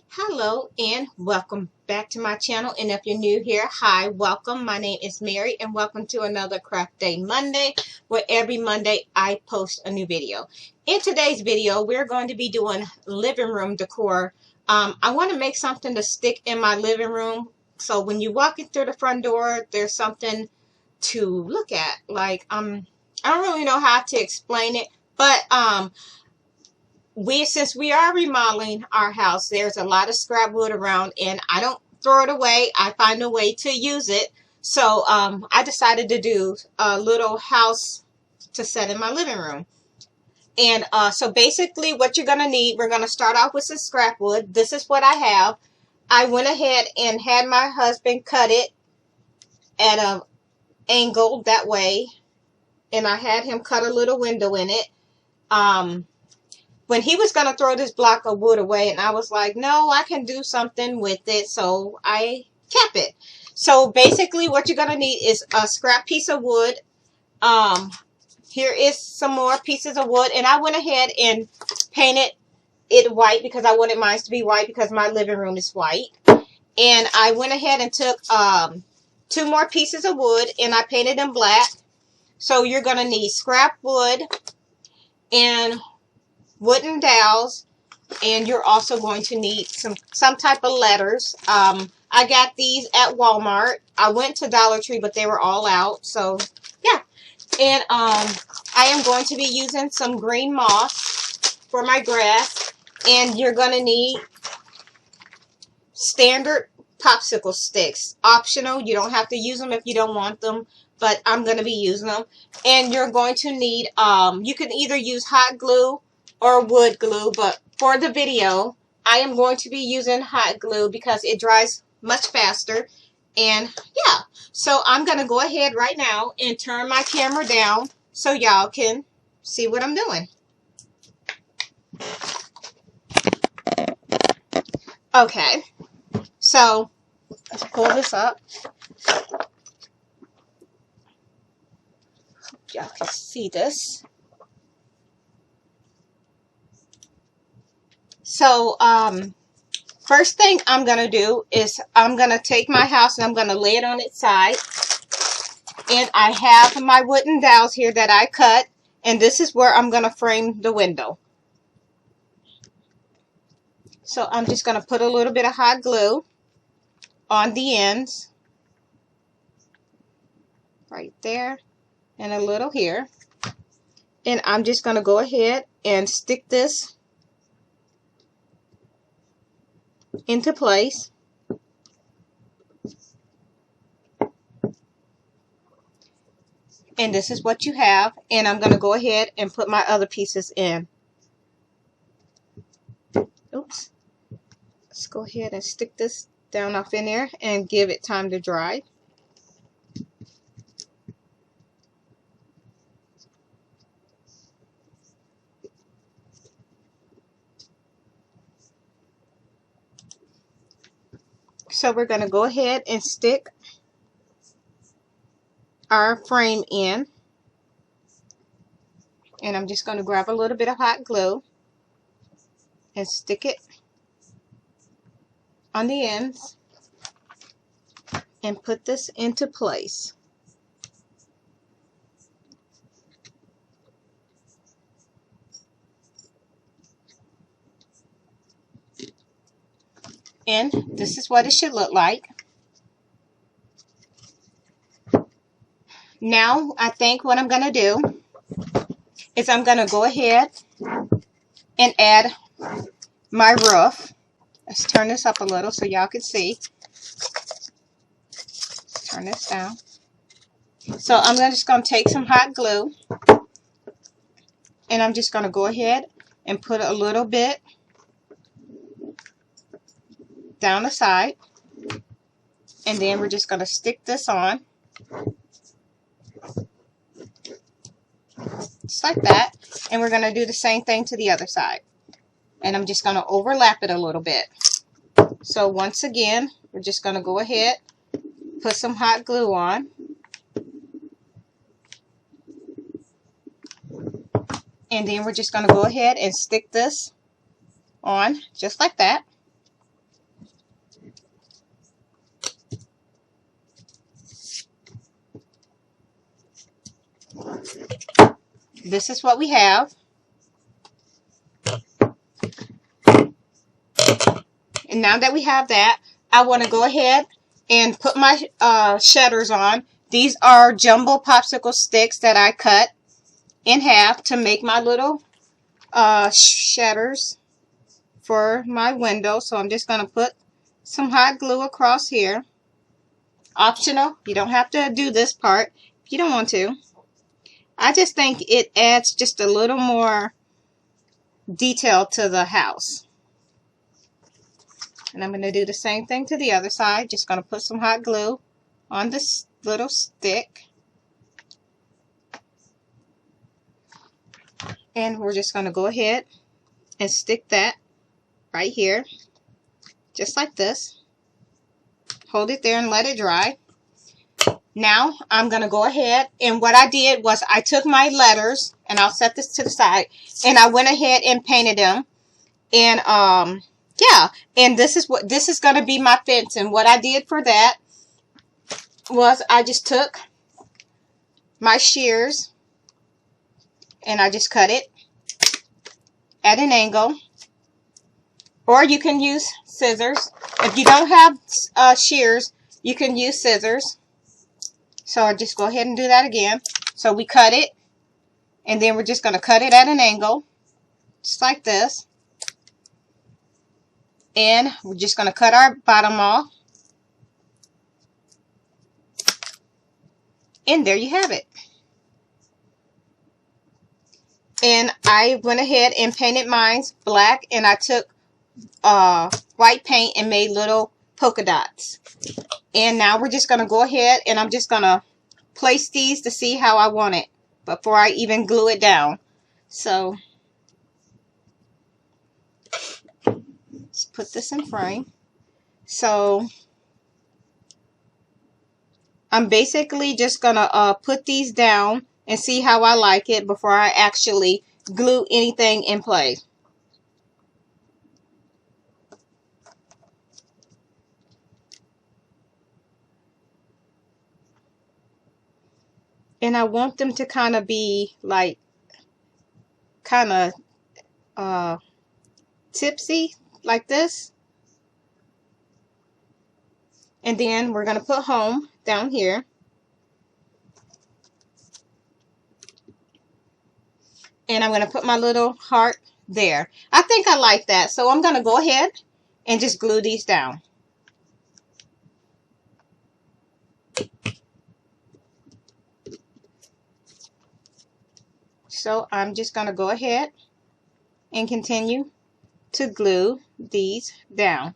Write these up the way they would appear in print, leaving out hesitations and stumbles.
Hello and welcome back to my channel, and if you're new here, hi, welcome. My name is Mary and welcome to another Craft Day Monday, where every Monday I post a new video. In today's video we're going to be doing living room decor. I want to make something to stick in my living room, so when you walk in through the front door there's something to look at. I don't really know how to explain it, but since we are remodeling our house, there's a lot of scrap wood around, and I don't throw it away. I find a way to use it. So I decided to do a little house to set in my living room. And so basically what you're going to need, we're going to start off with some scrap wood. This is what I have. I went ahead and had my husband cut it at an angle that way. And I had him cut a little window in it. When he was going to throw this block of wood away, and I was like, no, I can do something with it, so I kept it. So basically what you're going to need is a scrap piece of wood. Here is some more pieces of wood, and I went ahead and painted it white because I wanted mine to be white because my living room is white. And I went ahead and took 2 more pieces of wood and I painted them black. So you're going to need scrap wood and wooden dowels, and you're also going to need some type of letters. I got these at Walmart. I went to Dollar Tree, but they were all out. So yeah, and I am going to be using some green moss for my grass, and you're going to need standard popsicle sticks. Optional, you don't have to use them if you don't want them, but I'm going to be using them. And you're going to need you can either use hot glue or wood glue, but for the video I am going to be using hot glue because it dries much faster. And yeah, so I'm gonna go ahead right now and turn my camera down so y'all can see what I'm doing. Okay, so let's pull this up. Hope y'all can see this. So, first thing I'm going to do is I'm going to take my house and I'm going to lay it on its side. And I have my wooden dowels here that I cut. And this is where I'm going to frame the window. So I'm just going to put a little bit of hot glue on the ends. Right there. And a little here. And I'm just going to go ahead and stick this into place. And this is what you have, and I'm going to go ahead and put my other pieces in. Oops. Let's go ahead and stick this down off in there and give it time to dry. So we're going to go ahead and stick our frame in. And I'm just going to grab a little bit of hot glue and stick it on the ends and put this into place. And this is what it should look like. Now I think what I'm going to do is I'm going to go ahead and add my roof. Let's turn this up a little so y'all can see. Turn this down. So I'm just going to take some hot glue and I'm just going to go ahead and put a little bit down the side, and then we're just going to stick this on just like that, and we're going to do the same thing to the other side, and I'm just going to overlap it a little bit. So once again, we're just going to go ahead, put some hot glue on, and then we're just going to go ahead and stick this on just like that. this is what we have. And now that we have that, I want to go ahead and put my shutters on. These are jumbo popsicle sticks that I cut in half to make my little shutters for my window. So I'm just going to put some hot glue across here. Optional. You don't have to do this part if you don't want to. I just think it adds just a little more detail to the house. And I'm going to do the same thing to the other side. Just going to put some hot glue on this little stick. And we're just going to go ahead and stick that right here. Just like this. Hold it there and let it dry. Now I'm going to go ahead, and what I did was I took my letters, and I'll set this to the side, and I went ahead and painted them. And yeah, and this is going to be my fence. And what I did for that was I just took my shears and I just cut it at an angle. Or you can use scissors. If you don't have shears, you can use scissors. So I'll just go ahead and do that again. So we cut it, and then we're just going to cut it at an angle, just like this. And we're just going to cut our bottom off. And there you have it. And I went ahead and painted mine black, and I took white paint and made little polka dots. And now we're just going to go ahead, and I'm just going to place these to see how I want it before I even glue it down. So let's put this in frame. So I'm basically just going to put these down and see how I like it before I actually glue anything in place. And I want them to kind of be like, kind of tipsy, like this. And then we're going to put home down here. And I'm going to put my little heart there. I think I like that. So I'm going to go ahead and just glue these down. So I'm just going to go ahead and continue to glue these down.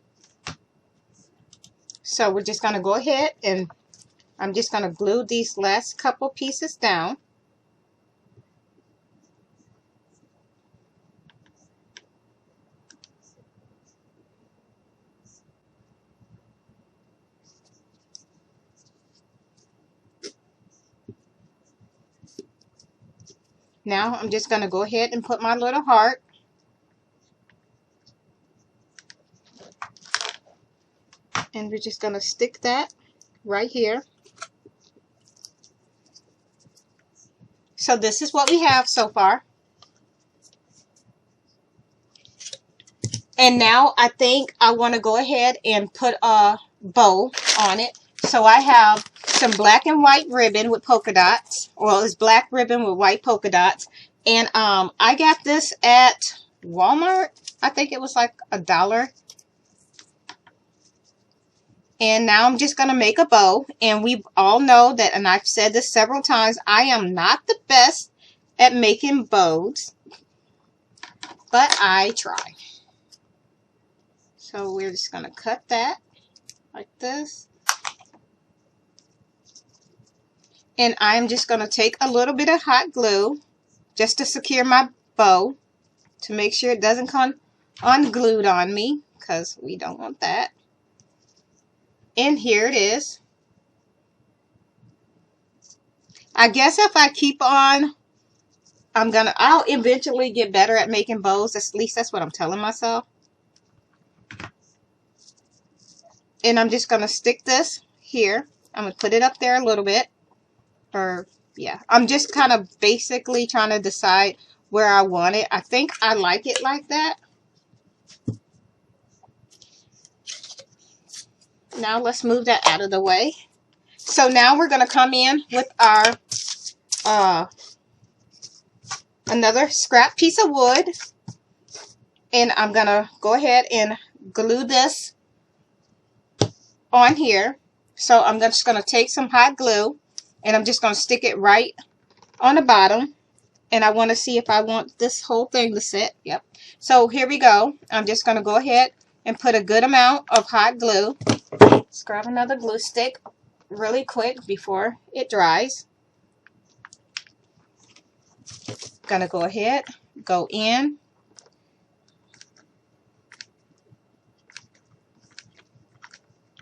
So we're just going to go ahead, and I'm just going to glue these last couple pieces down. Now I'm just going to go ahead and put my little heart. And we're just going to stick that right here. So this is what we have so far. And now I think I want to go ahead and put a bow on it. So I have some black and white ribbon with polka dots. Well, it's black ribbon with white polka dots. And I got this at Walmart. I think it was like $1. And now I'm just going to make a bow. And we all know that, and I've said this several times, I am not the best at making bows, but I try. So we're just going to cut that like this. And I'm just going to take a little bit of hot glue just to secure my bow, to make sure it doesn't come unglued on me, because we don't want that. And here it is. I guess if I keep on, I'll eventually get better at making bows. At least that's what I'm telling myself. And I'm just going to stick this here. I'm going to put it up there a little bit. Or Yeah, I'm just kind of basically trying to decide where I want it. I think I like it like that. Now let's move that out of the way. So now we're going to come in with our another scrap piece of wood. And I'm going to go ahead and glue this on here. So I'm just going to take some hot glue and I'm just going to stick it right on the bottom. And I want to see if I want this whole thing to sit. Yep. So here we go. I'm just going to go ahead and put a good amount of hot glue. Let's grab another glue stick really quick before it dries. Going to go ahead, go in.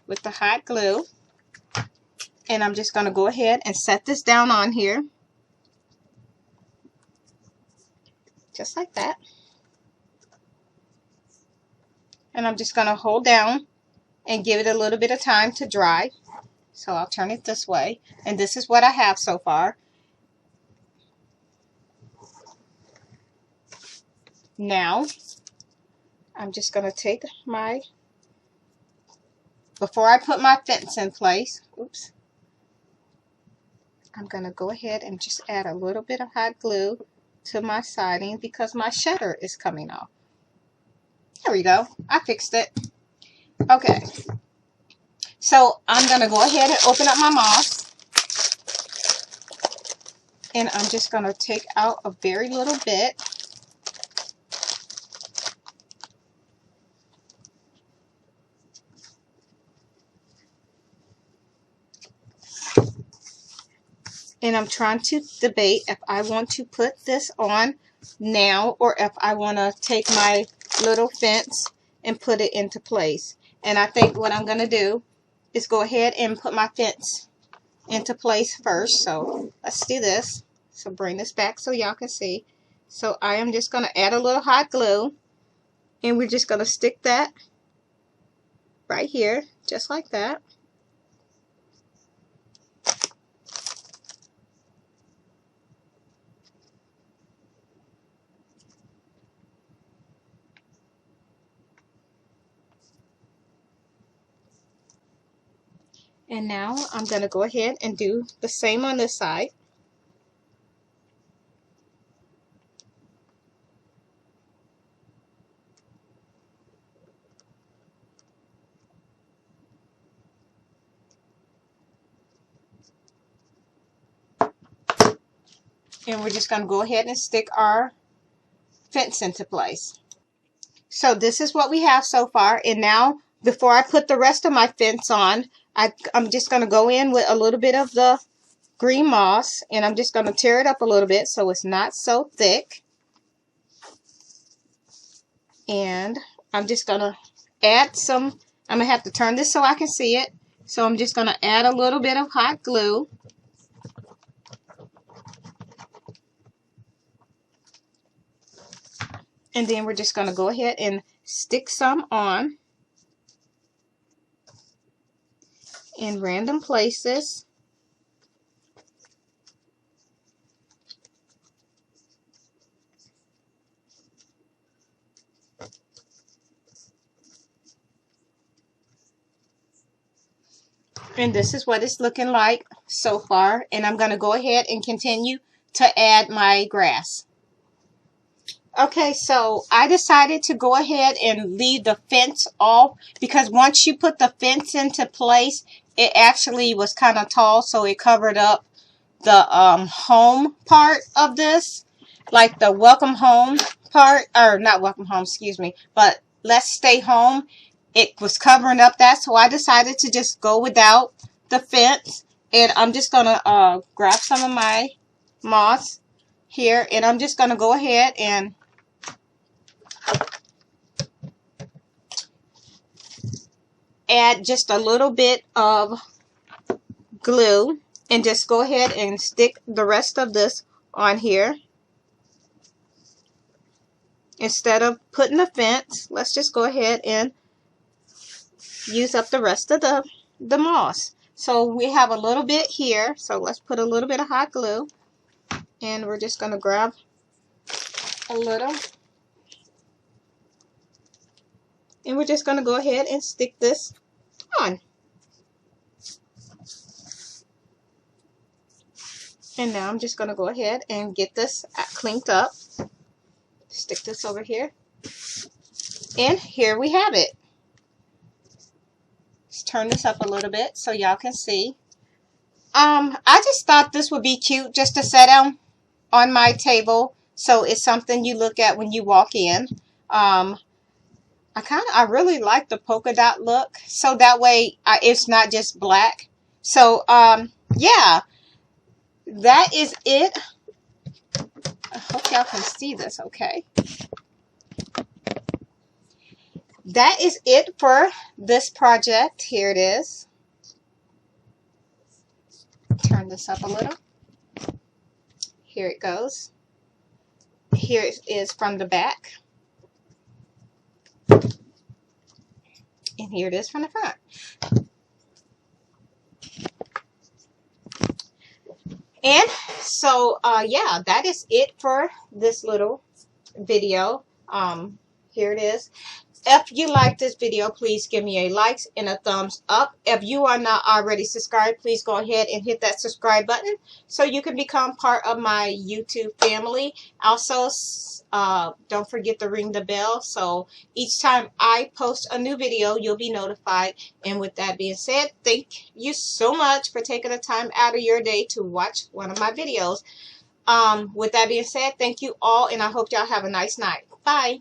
With the hot glue. And I'm just going to go ahead and set this down on here. Just like that. And I'm just going to hold down and give it a little bit of time to dry. So I'll turn it this way. And this is what I have so far. Now, I'm just going to take my, before I put my fence in place, oops, I'm going to go ahead and just add a little bit of hot glue to my siding because my shutter is coming off. There we go. I fixed it. Okay. So I'm going to go ahead and open up my moss. And I'm just going to take out a very little bit. And I'm trying to debate if I want to put this on now or if I want to take my little fence and put it into place. And I think what I'm going to do is go ahead and put my fence into place first. So let's do this. So bring this back so y'all can see. So I am just going to add a little hot glue and we're just going to stick that right here just like that. And now I'm going to go ahead and do the same on this side. And we're just going to go ahead and stick our fence into place. So this is what we have so far. And now, before I put the rest of my fence on, I'm just going to go in with a little bit of the green moss. And I'm just going to tear it up a little bit so it's not so thick. And I'm just going to add some, I'm going to have to turn this so I can see it. So I'm just going to add a little bit of hot glue. And then we're just going to go ahead and stick some on in random places. And this is what it's looking like so far. And I'm going to go ahead and continue to add my grass. Okay, so I decided to go ahead and leave the fence off because once you put the fence into place, it actually was kind of tall, so it covered up the home part of this, like the welcome home part, or not welcome home, excuse me, but let's stay home. It was covering up that, so I decided to just go without the fence, and I'm just going to grab some of my moss here, and I'm just going to go ahead and add just a little bit of glue and just go ahead and stick the rest of this on here. Instead of putting the fence, let's just go ahead and use up the rest of the moss. So we have a little bit here. So let's put a little bit of hot glue. And we're just going to grab a little. And we're just going to go ahead and stick this on. And now I'm just going to go ahead and get this cleaned up. Stick this over here. And here we have it. Let's turn this up a little bit so y'all can see. I just thought this would be cute just to set on my table. So it's something you look at when you walk in. I really like the polka dot look. So that way it's not just black. So yeah, that is it. I hope y'all can see this okay. That is it for this project. Here it is. Turn this up a little. Here it goes. Here it is from the back. And here it is from the front. And so, yeah, that is it for this little video. Here it is. If you like this video, please give me a like and a thumbs up. If you are not already subscribed, please go ahead and hit that subscribe button so you can become part of my YouTube family. Also, don't forget to ring the bell so each time I post a new video, you'll be notified. And with that being said, thank you so much for taking the time out of your day to watch one of my videos. With that being said, thank you all, and I hope y'all have a nice night. Bye.